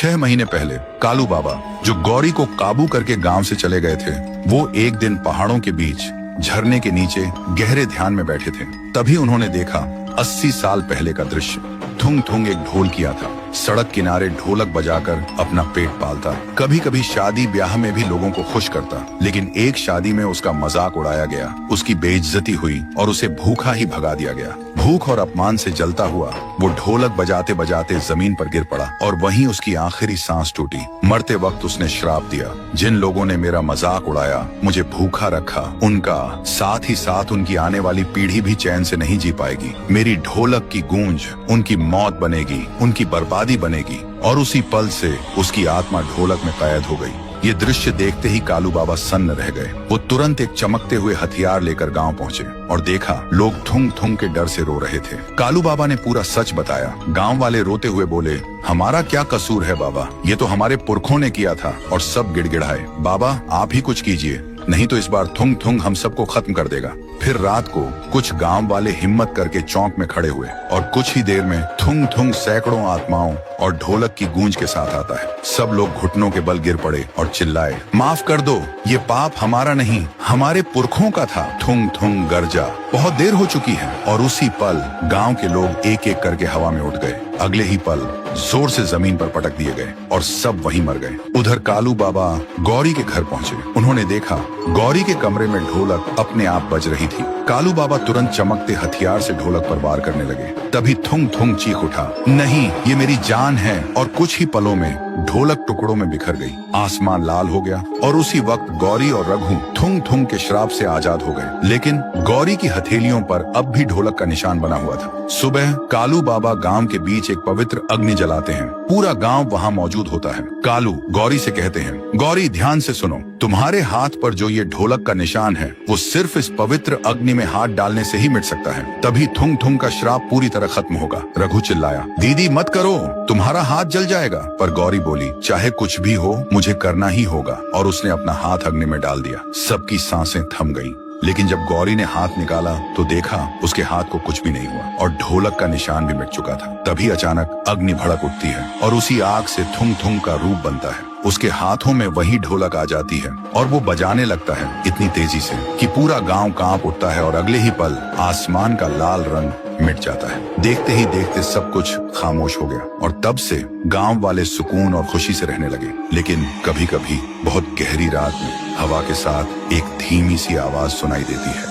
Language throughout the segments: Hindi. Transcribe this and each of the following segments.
6 महीने पहले कालू बाबा, जो गौरी को काबू करके गांव से चले गए थे, वो एक दिन पहाड़ों के बीच झरने के नीचे गहरे ध्यान में बैठे थे। तभी उन्होंने देखा 80 साल पहले का दृश्य। थुंग थुंग एक ढोल किया था, सड़क किनारे ढोलक बजाकर अपना पेट पालता, कभी कभी शादी ब्याह में भी लोगों को खुश करता। लेकिन एक शादी में उसका मजाक उड़ाया गया, उसकी बेइज्जती हुई और उसे भूखा ही भगा दिया गया। भूख और अपमान से जलता हुआ वो ढोलक बजाते बजाते जमीन पर गिर पड़ा और वहीं उसकी आखिरी सांस टूटी। मरते वक्त उसने श्राप दिया, जिन लोगों ने मेरा मजाक उड़ाया, मुझे भूखा रखा, उनका साथ ही साथ उनकी आने वाली पीढ़ी भी चैन से नहीं जी पाएगी। मेरी ढोलक की गूंज उनकी मौत बनेगी, उनकी बर्बादी बनेगी। और उसी पल से उसकी आत्मा ढोलक में कैद हो गई। ये दृश्य देखते ही कालू बाबा सन्न रह गए। वो तुरंत एक चमकते हुए हथियार लेकर गांव पहुंचे और देखा लोग थुंग थुंग के डर से रो रहे थे। कालू बाबा ने पूरा सच बताया। गांव वाले रोते हुए बोले, हमारा क्या कसूर है बाबा, ये तो हमारे पुरखों ने किया था। और सब गिड़गिड़ाए, बाबा आप ही कुछ कीजिए, नहीं तो इस बार थुंग थुंग हम सबको खत्म कर देगा। फिर रात को कुछ गांव वाले हिम्मत करके चौक में खड़े हुए और कुछ ही देर में थुंग थुंग सैकड़ों आत्माओं और ढोलक की गूंज के साथ आता है। सब लोग घुटनों के बल गिर पड़े और चिल्लाए, माफ कर दो, ये पाप हमारा नहीं, हमारे पुरखों का था। थुंग थुंग गरजा, बहुत देर हो चुकी है। और उसी पल गांव के लोग एक एक करके हवा में उठ गए। अगले ही पल जोर से जमीन पर पटक दिए गए और सब वहीं मर गए। उधर कालू बाबा गौरी के घर पहुंचे। उन्होंने देखा गौरी के कमरे में ढोलक अपने आप बज रही थी। कालू बाबा तुरंत चमकते हथियार से ढोलक पर वार करने लगे। तभी थुंग थुंग चीख उठा, नहीं, ये मेरी जान है। और कुछ ही पलों में ढोलक टुकड़ों में बिखर गई। आसमान लाल हो गया और उसी वक्त गौरी और रघु थुंग थुंग के श्राप से आजाद हो गए। लेकिन गौरी की हथेलियों पर अब भी ढोलक का निशान बना हुआ था। सुबह कालू बाबा गांव के बीच एक पवित्र अग्नि जलाते हैं। पूरा गांव वहां मौजूद होता है। कालू गौरी से कहते हैं, गौरी ध्यान से सुनो, तुम्हारे हाथ पर जो ये ढोलक का निशान है, वो सिर्फ इस पवित्र अग्नि में हाथ डालने से ही मिट सकता है। तभी थुंग थुंग का श्राप पूरी तरह खत्म होगा। रघु चिल्लाया, दीदी मत करो, तुम्हारा हाथ जल जाएगा। पर गौरी बोली, चाहे कुछ भी हो, मुझे करना ही होगा। और उसने अपना हाथ अग्नि में डाल दिया। सबकी सांसें थम गईं। लेकिन जब गौरी ने हाथ निकाला तो देखा उसके हाथ को कुछ भी नहीं हुआ और ढोलक का निशान भी मिट चुका था। तभी अचानक अग्नि भड़क उठती है और उसी आग से थुंग थुंग का रूप बनता है। उसके हाथों में वही ढोलक आ जाती है और वो बजाने लगता है इतनी तेजी से कि पूरा गांव कांप उठता है और अगले ही पल आसमान का लाल रंग मिट जाता है। देखते ही देखते सब कुछ खामोश हो गया और तब से गांव वाले सुकून और खुशी से रहने लगे। लेकिन कभी कभी बहुत गहरी रात में हवा के साथ एक धीमी सी आवाज सुनाई देती है,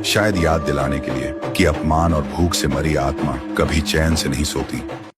शायद याद दिलाने के लिए कि अपमान और भूख से मरी आत्मा कभी चैन से नहीं सोती।